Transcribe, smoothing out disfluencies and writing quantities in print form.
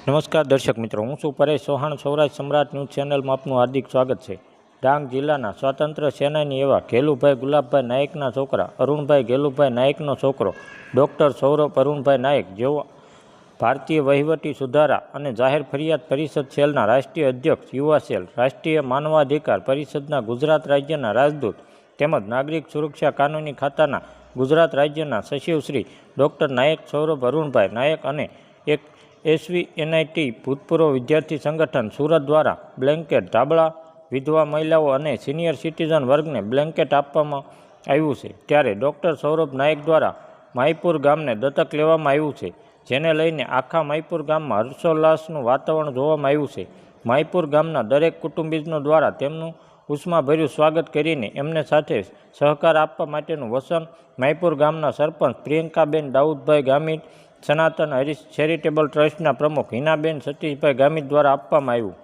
નમસ્કાર દર્શક મિત્રો, હું છું પરેશ ચૌહાણ. સૌરાષ્ટ્ર સમ્રાટ ન્યૂઝ ચેનલમાં આપનું હાર્દિક સ્વાગત છે. ડાંગ જિલ્લાના સ્વાતંત્ર્ય સેનાની એવા ઘેલુભાઈ ગુલાબભાઈ નાયકના છોકરા અરુણભાઈ ઘેલુભાઈ નાયકનો છોકરો ડૉક્ટર સૌરભ અરુણભાઈ નાયક, જેઓ ભારતીય વહીવટી સુધારા અને જાહેર ફરિયાદ પરિષદ સેલના રાષ્ટ્રીય અધ્યક્ષ, યુવા સેલ, રાષ્ટ્રીય માનવાધિકાર પરિષદના ગુજરાત રાજ્યના રાજદૂત તેમજ નાગરિક સુરક્ષા કાનૂની ખાતાના ગુજરાત રાજ્યના સચિવ શ્રી ડૉક્ટર નાયક સૌરભ અરુણભાઈ નાયક અને એક એસવીએનઆઈટી ભૂતપૂર્વ વિદ્યાર્થી સંગઠન સુરત દ્વારા બ્લેન્કેટ, ધાબળા, વિધવા મહિલાઓ અને સિનિયર સિટીઝન વર્ગને બ્લેન્કેટ આપવામાં આવ્યું છે. ત્યારે ડૉક્ટર સૌરભ નાયક દ્વારા માઈપુર ગામને દત્તક લેવામાં આવ્યું છે, જેને લઈને આખા માઈપુર ગામમાં હર્ષોલ્લાસનું વાતાવરણ જોવામાં આવ્યું છે. માઈપુર ગામના દરેક કુટુંબીજનો દ્વારા તેમનું ઉષ્માભર્યું સ્વાગત કરીને એમને સાથે સહકાર આપવા માટેનું વચન માઈપુર ગામના સરપંચ પ્રિયંકાબેન દાઉદભાઈ ગામિત, સનાતન હરીશ ચેરિટેબલ ટ્રસ્ટના પ્રમુખ હિનાબેન સતીશભાઈ ગામિત દ્વારા આપવામાં આવ્યું.